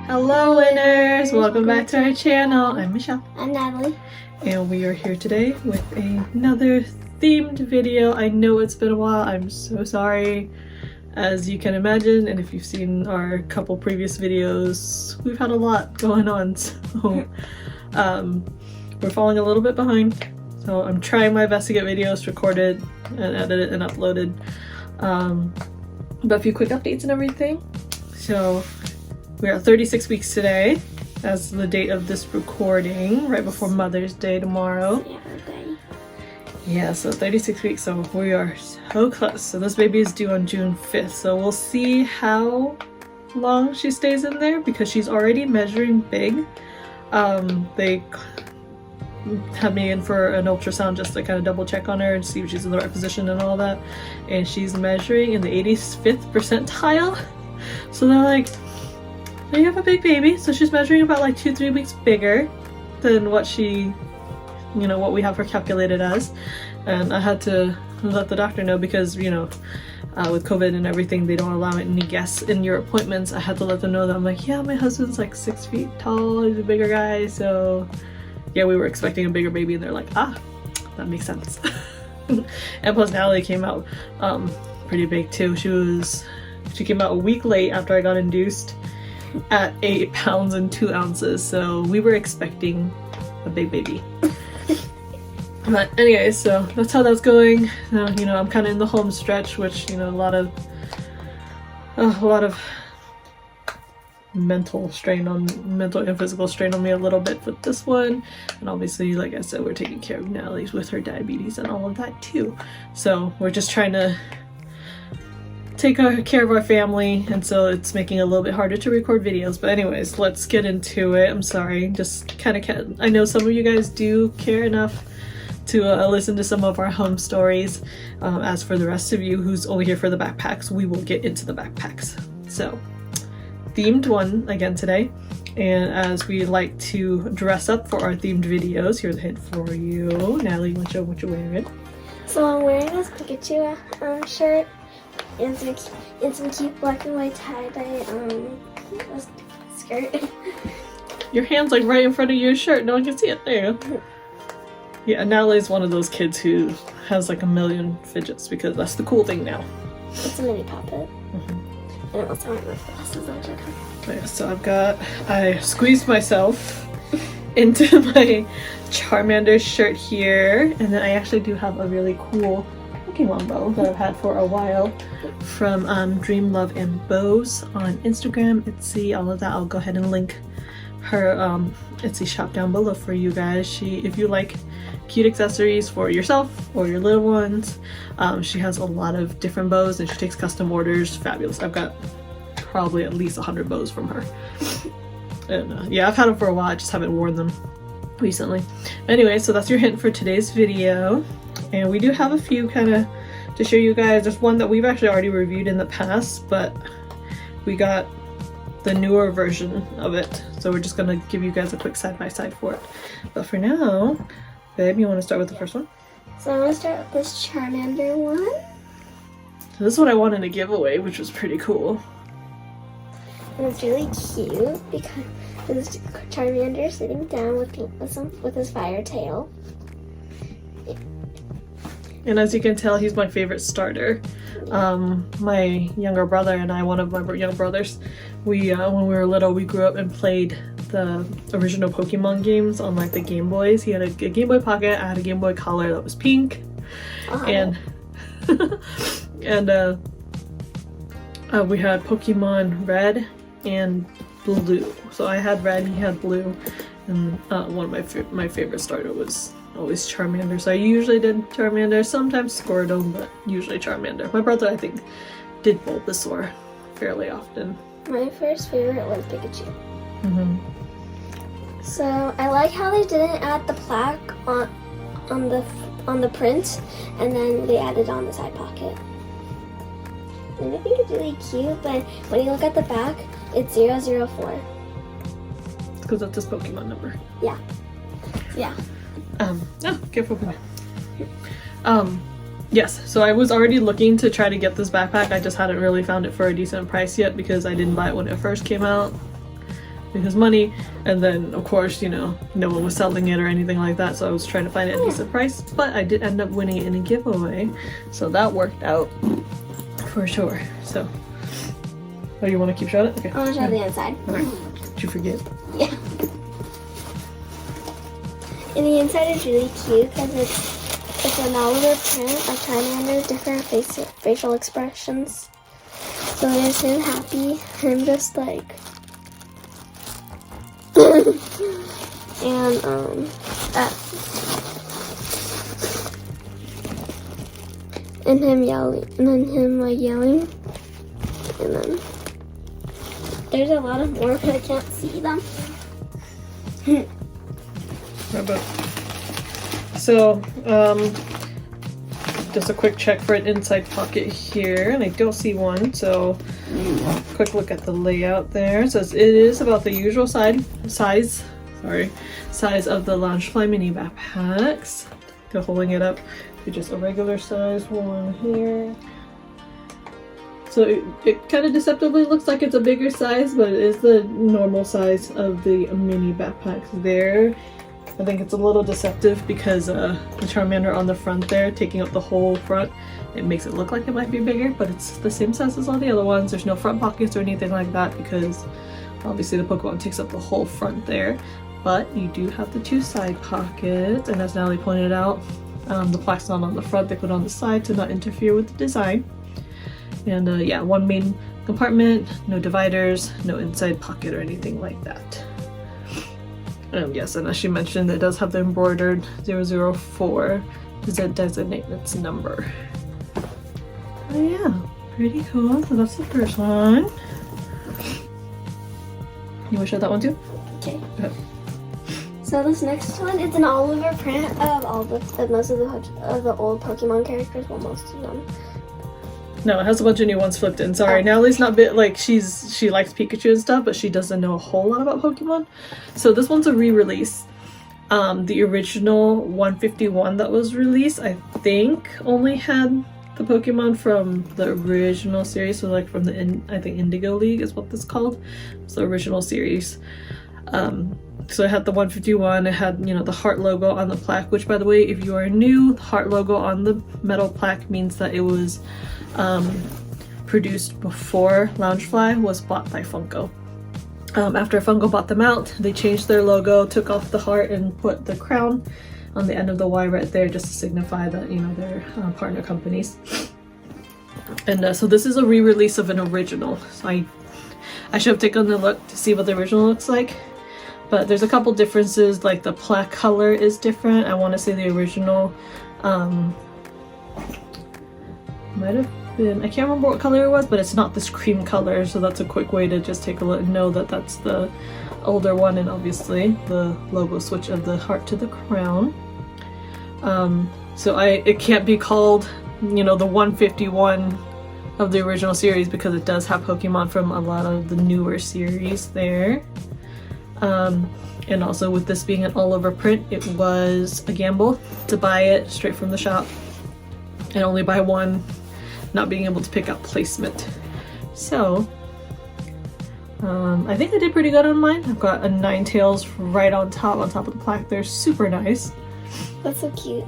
Hello winners! Welcome back to our channel. I'm Michelle. I'm Natalie. And we are here today with another themed video. I know it's been a while. I'm so sorry. As you can imagine, and if you've seen our couple previous videos, we've had a lot going on. So we're falling a little bit behind. So I'm trying my best to get videos recorded and edited and uploaded. But a few quick updates and everything. So we're at 36 weeks today as the date of this recording, right before Mother's Day tomorrow. Yeah, so 36 weeks, so we are so close. So this baby is due on June 5th, so we'll see how long she stays in there because she's already measuring big. They had me in for an ultrasound just to kind of double check on her and see if she's in the right position and all that. And she's measuring in the 85th percentile. So they're like, so you have a big baby, so she's measuring about like 2-3 weeks bigger than what she, you know, what we have her calculated as. And I had to let the doctor know because, you know, with COVID and everything, they don't allow any guests in your appointments. I had to let them know that I'm like, yeah, my husband's like 6 feet tall, he's a bigger guy, so yeah, we were expecting a bigger baby, and they're like, ah, that makes sense. And plus Natalie came out pretty big too. She came out a week late after I got induced at 8 pounds and 2 ounces, so we were expecting a big baby. But anyway, so that's how that's going. You know, I'm kind of in the home stretch, which, you know, a lot of mental and physical strain on me a little bit with this one. And obviously, like I said, we're taking care of Natalie's with her diabetes and all of that too. So we're just trying to take care of our family, and so it's making it a little bit harder to record videos. But anyways, let's get into it. I'm sorry, just kind of I know some of you guys do care enough to listen to some of our home stories. As for the rest of you who's only here for the backpacks, we will get into the backpacks. So themed one again today, and as we like to dress up for our themed videos, here's a hint for you. Natalie, you want to show what you're wearing? So I'm wearing this Pikachu shirt and some cute black and white tie-dye skirt. Your hand's like right in front of your shirt, no one can see it. There you go. Yeah, Natalie's one of those kids who has like a million fidgets because that's the cool thing now. It's a mini puppet. And it also has my glasses on. Yeah, so I squeezed myself into my Charmander shirt here, and then I actually do have a really cool Pokemon bow that I've had for a while from Dream Love and Bows on Instagram, Etsy, all of that. I'll go ahead and link her Etsy shop down below for you guys. If you like cute accessories for yourself or your little ones, she has a lot of different bows and she takes custom orders. Fabulous. I've got probably at least 100 bows from her. And yeah, I've had them for a while, I just haven't worn them recently. Anyway, so that's your hint for today's video. And we do have a few kind of to show you guys. There's one that we've actually already reviewed in the past, but we got the newer version of it. So we're just gonna give you guys a quick side-by-side for it. But for now, babe, you wanna start with the first one? So I'm gonna start with this Charmander one. So this is what I won in a giveaway, which was pretty cool. And it's really cute because this Charmander sitting down with his fire tail. And as you can tell, he's my favorite starter. My younger brother and I, one of my young brothers, we when we were little, we grew up and played the original Pokemon games on like the Game Boys. He had a Game Boy Pocket, I had a Game Boy Color that was pink. And and we had Pokemon Red and Blue. So I had Red, he had Blue, and one of my favorite starter was always Charmander. So I usually did Charmander, sometimes Squirtle, but usually Charmander. My brother, I think, did Bulbasaur fairly often. My first favorite was Pikachu. So I like how they didn't add the plaque on the print, and then they added on the side pocket. And I think it's really cute, but when you look at the back, it's 004. Because that's his Pokemon number. Yeah. Yeah. Oh, careful. Yes, so I was already looking to try to get this backpack. I just hadn't really found it for a decent price yet because I didn't buy it when it first came out. his money, and then of course, you know, no one was selling it or anything like that, so I was trying to find it at a decent price, but I did end up winning it in a giveaway, so that worked out for sure. So, oh, you want to keep showing it? Okay. I want to show the inside. Alright, did you forget? Yeah. And the inside is really cute because it's an all-over print of Charmander's different facial expressions. So there's him happy, him just like, and and him yelling, and then him like yelling, and then there's a lot of more, but I can't see them. So, just a quick check for an inside pocket here, and I don't see one, so quick look at the layout there. It says it is about the usual size of the Loungefly mini backpacks. They're holding it up to just a regular size one here. So it kind of deceptively looks like it's a bigger size, but it is the normal size of the mini backpacks there. I think it's a little deceptive because the Charmander on the front there, taking up the whole front, it makes it look like it might be bigger, but it's the same size as all the other ones. There's no front pockets or anything like that because obviously the Pokemon takes up the whole front there. But you do have the 2 side pockets, and as Natalie pointed out, the plaque's not on the front, they put it on the side to not interfere with the design. And yeah, 1 main compartment, no dividers, no inside pocket or anything like that. Yes, and as she mentioned, it does have the embroidered 004 to designate its number. Oh yeah, pretty cool. So that's the first one. You want to show that one too? Okay. So this next one is an all-over print of most of the old Pokemon characters. Well, most of them. No, it has a bunch of new ones flipped in. Sorry, Natalie's not bit like she likes Pikachu and stuff, but she doesn't know a whole lot about Pokemon. So this one's a re-release. The original 151 that was released, I think, only had the Pokemon from the original series, so like from the I think Indigo League is what this is called. It's the original series. So it had the 151, it had, you know, the heart logo on the plaque, which by the way, if you are new, the heart logo on the metal plaque means that it was produced before Loungefly was bought by Funko. After Funko bought them out, they changed their logo, took off the heart and put the crown on the end of the Y right there just to signify that, you know, they're partner companies. And so this is a re-release of an original. So I should have taken a look to see what the original looks like. But there's a couple differences, like the plaque color is different. I want to say the original might have been, I can't remember what color it was, but it's not this cream color, so that's a quick way to just take a look and know that that's the older one, and obviously the logo switch of the heart to the crown. So it can't be called, you know, the 151 of the original series because it does have Pokemon from a lot of the newer series there. And also with this being an all-over print, it was a gamble to buy it straight from the shop and only buy one, not being able to pick out placement. So I think I did pretty good on mine. I've got a Ninetales right on top of the plaque. They're super nice. That's so cute.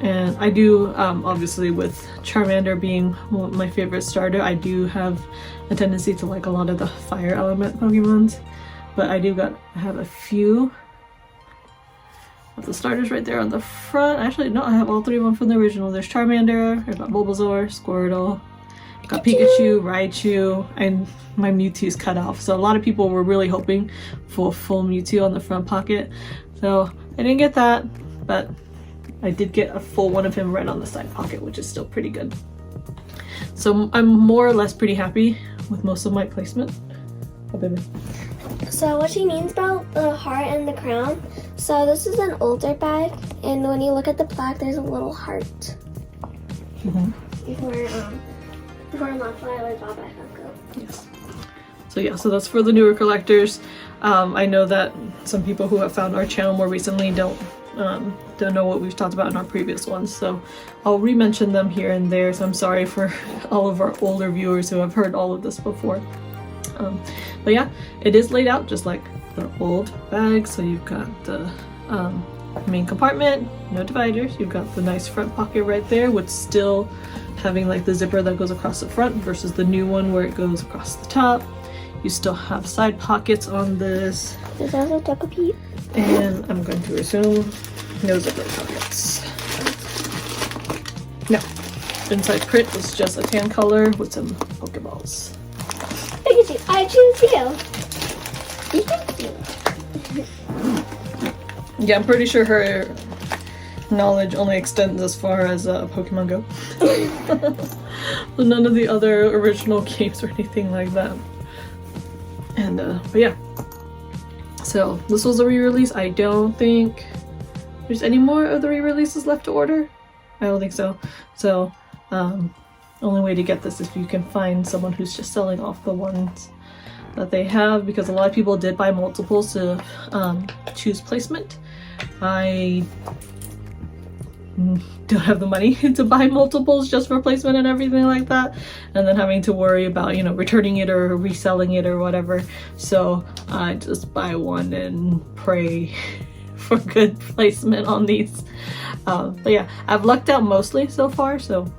And I do, obviously with Charmander being my favorite starter, I do have a tendency to like a lot of the fire element Pokemons, but I have a few of the starters right there on the front. Actually, no, I have all 3 of them from the original. There's Charmander, I've got Bulbasaur, Squirtle, got Pikachu, Raichu, and my Mewtwo's cut off. So a lot of people were really hoping for a full Mewtwo on the front pocket. So I didn't get that, but I did get a full one of him right on the side pocket, which is still pretty good. So I'm more or less pretty happy with most of my placement. Oh, baby. So what she means about the heart and the crown, so this is an older bag, and when you look at the plaque, there's a little heart. Before Loungefly was bought by Funko. Yes. So yeah, so that's for the newer collectors. I know that some people who have found our channel more recently don't know what we've talked about in our previous ones, so I'll re-mention them here and there. So I'm sorry for all of our older viewers who have heard all of this before. But yeah, it is laid out just like the old bag. So you've got the main compartment, no dividers. You've got the nice front pocket right there with still having like the zipper that goes across the front versus the new one where it goes across the top. You still have side pockets on this. There's also Taco Pete. And I'm going to assume no zipper pockets. No. Inside print is just a tan color with some Pokeballs. Pikachu, I choose you. Pikachu. Yeah, I'm pretty sure her knowledge only extends as far as Pokemon Go. But none of the other original games or anything like that. And but yeah. So this was a re-release. I don't think there's any more of the re-releases left to order. I don't think so. So only way to get this is if you can find someone who's just selling off the ones that they have, because a lot of people did buy multiples to choose placement. I don't have the money to buy multiples just for placement and everything like that, and then having to worry about, you know, returning it or reselling it or whatever. So I just buy one and pray for good placement on these. But yeah, I've lucked out mostly so far, so,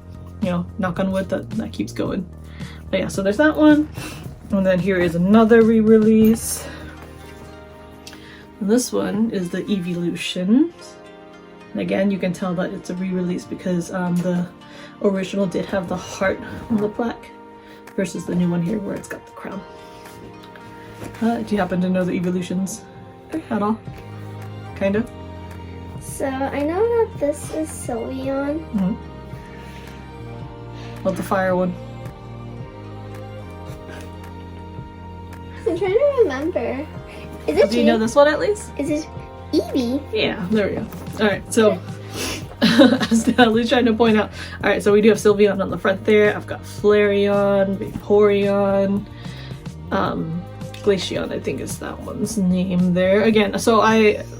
you know, knock on wood that keeps going. But yeah, so there's that one. And then here is another re-release. This one is the Evolutions. And again, you can tell that it's a re-release because the original did have the heart on the plaque versus the new one here where it's got the crown. Do you happen to know the Evolutions at all? Kind of? So I know that this is Sylveon. Mm-hmm. What's the fire one? I'm trying to remember. Is it? Do you know this one at least? Is it Eevee? Yeah, there we go. Alright, so as Natalie's trying to point out. Alright, so we do have Sylveon on the front there. I've got Flareon, Vaporeon, Glaceon, I think is that one's name there. Again, so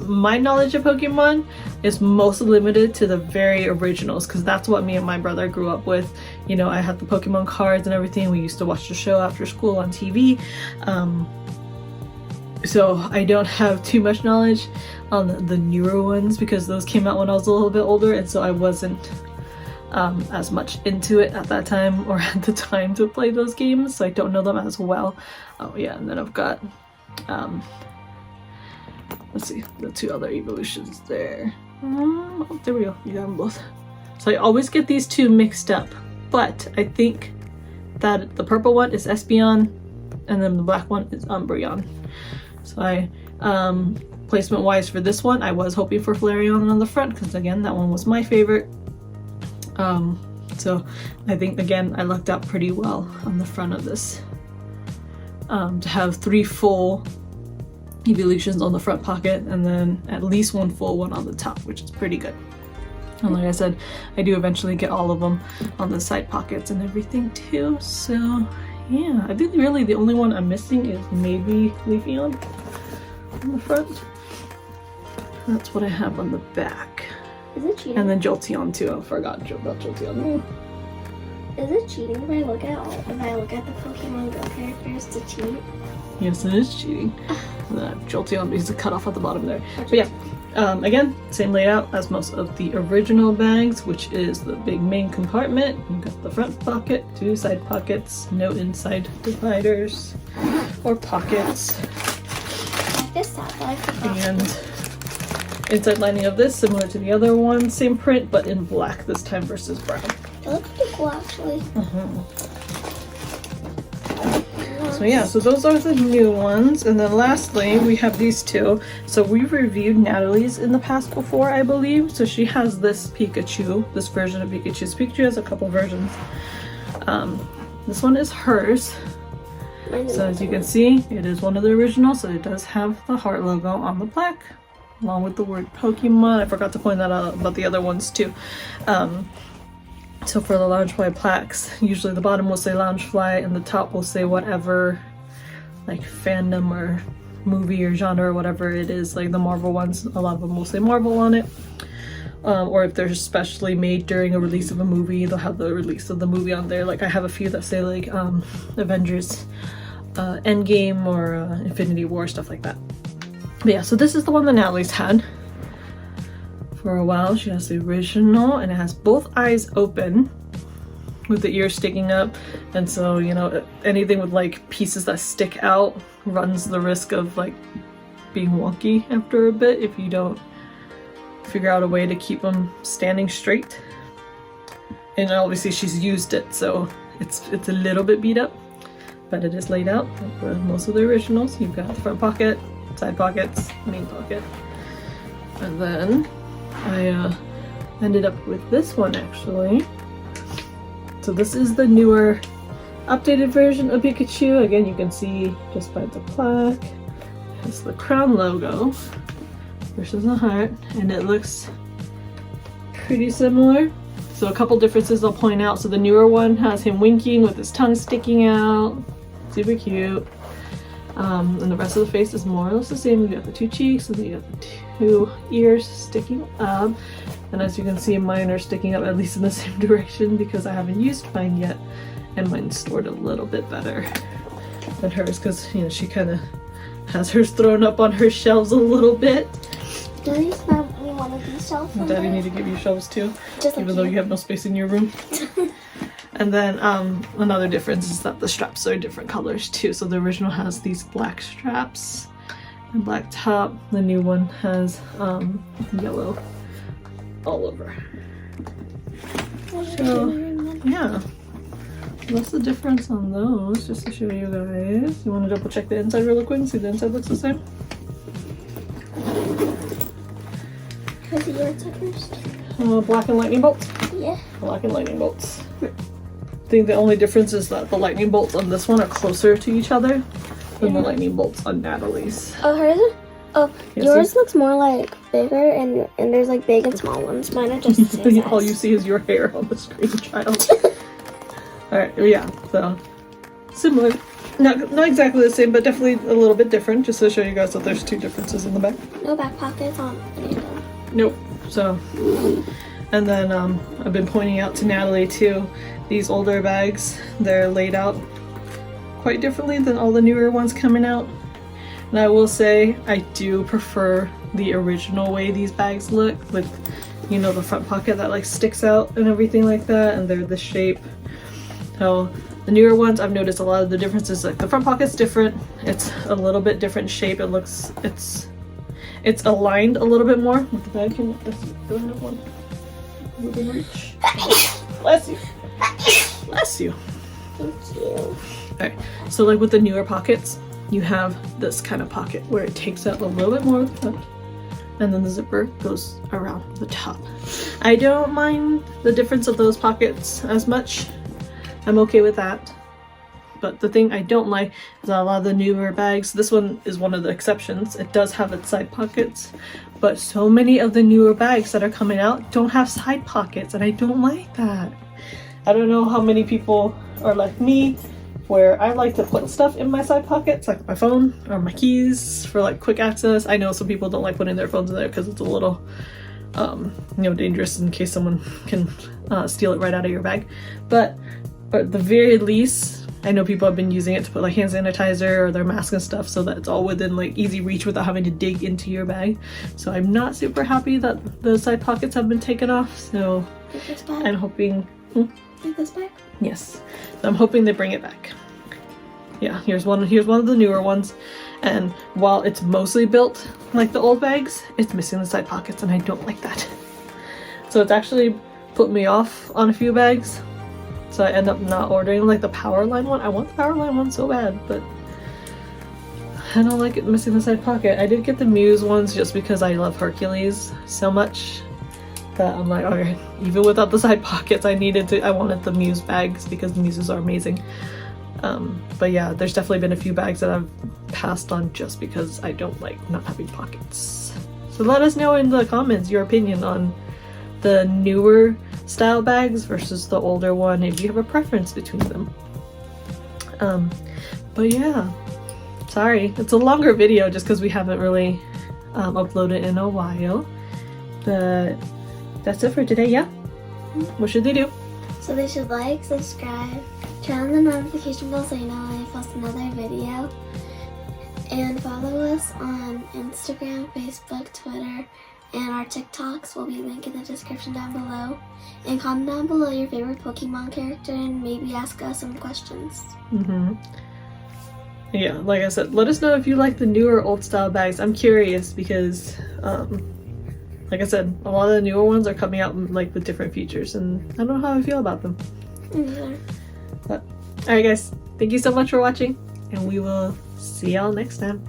my knowledge of Pokemon is mostly limited to the very originals because that's what me and my brother grew up with. You know, I had the Pokemon cards and everything. We used to watch the show after school on TV. So I don't have too much knowledge on the newer ones because those came out when I was a little bit older, and so I wasn't as much into it at that time or at the time to play those games, so I don't know them as well. Oh yeah, and then I've got let's see, the two other evolutions there. Oh, there we go, you got them both. So I always get these two mixed up, but I think that the purple one is Espeon and then the black one is Umbreon. So I placement wise for this one, I was hoping for Flareon on the front because again, that one was my favorite. So I think again I lucked out pretty well on the front of this to have 3 full evolutions on the front pocket and then at least 1 full one on the top, which is pretty good. And like I said, I do eventually get all of them on the side pockets and everything too. So yeah, I think really the only one I'm missing is maybe Leafeon on the front. That's what I have on the back. Is it cheating? And then Jolteon too. I forgot about Jolteon. Is it cheating if I look at the Pokemon Go characters to cheat? Yes, it is cheating. Jolteon is cut off at the bottom there. But yeah, again, same layout as most of the original bags, which is the big main compartment. You've got the front pocket, 2 side pockets, no inside dividers or pockets. Like this top, I forgot. And inside lining of this, similar to the other one, same print but in black this time versus brown. It looks pretty cool actually. So yeah, so those are the new ones. And then lastly, we have these two. So we've reviewed Natalie's in the past before, I believe. So she has this Pikachu, this version of Pikachu. So Pikachu has a couple versions. This one is hers. So as you can see, it is one of the originals. So it does have the heart logo on the plaque, along with the word Pokemon. I forgot to point that out about the other ones too. So for the Loungefly plaques, usually the bottom will say Loungefly and the top will say whatever, like fandom or movie or genre or whatever it is. Like the Marvel ones, a lot of them will say Marvel on it. Or if they're specially made during a release of a movie, they'll have the release of the movie on there. Like I have a few that say like Avengers Endgame or Infinity War, stuff like that. But yeah, so this is the one that Natalie's had for a while. She has the original, and it has both eyes open with the ears sticking up, and so, you know, anything with like pieces that stick out runs the risk of like being wonky after a bit if you don't figure out a way to keep them standing straight. And obviously she's used it, so it's a little bit beat up, but it is laid out like with most of the originals. You've got the front pocket, side pockets, main pocket, and then I ended up with this one actually. So this is the newer updated version of Pikachu. Again, you can see just by the plaque, it's the crown logo versus the heart, and it looks pretty similar. So a couple differences I'll point out. So the newer one has him winking with his tongue sticking out, super cute. And the rest of the face is more or less the same. You got the two cheeks and you got the two ears sticking up. And as you can see, mine are sticking up at least in the same direction because I haven't used mine yet. And mine's stored a little bit better than hers because, you know, she kind of has hers thrown up on her shelves a little bit. Daddy's not me one of these shelves. Daddy need to give you shelves too, just even though you have no space in your room. And then another difference is that the straps are different colors too. So the original has these black straps and black top. The new one has yellow all over. So yeah, what's the difference on those? Just to show you guys. You want to double check the inside really quick and see the inside looks the same? Can I see your inside first? Black and lightning bolts? Yeah. Black and lightning bolts. I think the only difference is that the lightning bolts on this one are closer to each other than the lightning bolts on Natalie's. Oh, hers? Oh, yes, yours looks more like bigger, and there's like big and small ones. Mine are just the same size. All you see is your hair on the screen, child. Alright, yeah, so similar. Not exactly the same, but definitely a little bit different, just to show you guys that there's two differences in the back. No back pockets on any of them. Nope. So, and then I've been pointing out to Natalie too, these older bags, they're laid out quite differently than all the newer ones coming out. And I will say, I do prefer the original way these bags look, with, you know, the front pocket that like sticks out and everything like that, and they're the shape. So the newer ones, I've noticed a lot of the differences, like the front pocket's different, it's a little bit different shape, it looks, it's aligned a little bit more with the bag. Can go ahead one within reach. Bless you. Bless you. Thank you. Alright, so like with the newer pockets, you have this kind of pocket where it takes out a little bit more of the front, and then the zipper goes around the top. I don't mind the difference of those pockets as much. I'm okay with that. But the thing I don't like is that a lot of the newer bags, this one is one of the exceptions, it does have its side pockets, but so many of the newer bags that are coming out don't have side pockets, and I don't like that. I don't know how many people are like me, where I like to put stuff in my side pockets, like my phone or my keys for like quick access. I know some people don't like putting their phones in there because it's a little you know, dangerous in case someone can steal it right out of your bag. But at the very least, I know people have been using it to put like hand sanitizer or their mask and stuff, so that it's all within like easy reach without having to dig into your bag. So I'm not super happy that the side pockets have been taken off. So I'm hoping. Like this bag? Yes. So I'm hoping they bring it back. Yeah, here's one of the newer ones, and while it's mostly built like the old bags, it's missing the side pockets, and I don't like that. So it's actually put me off on a few bags. So I end up not ordering like the Powerline one. I want the Powerline one so bad, but I don't like it missing the side pocket. I did get the Muse ones just because I love Hercules so much that I'm like, okay, even without the side pockets, I wanted the Muse bags because Muses are amazing. But yeah, there's definitely been a few bags that I've passed on just because I don't like not having pockets. So let us know in the comments your opinion on the newer style bags versus the older one, if you have a preference between them. But yeah, sorry, it's a longer video just because we haven't really uploaded in a while. But that's it for today, yeah? What should they do? So they should like, subscribe, turn on the notification bell so you know when I post another video. And follow us on Instagram, Facebook, Twitter, and our TikToks will be linked in the description down below. And comment down below your favorite Pokemon character and maybe ask us some questions. Yeah, like I said, let us know if you like the new or old style bags. I'm curious because, like I said, a lot of the newer ones are coming out like with different features, and I don't know how I feel about them. But alright guys, thank you so much for watching, and we will see y'all next time.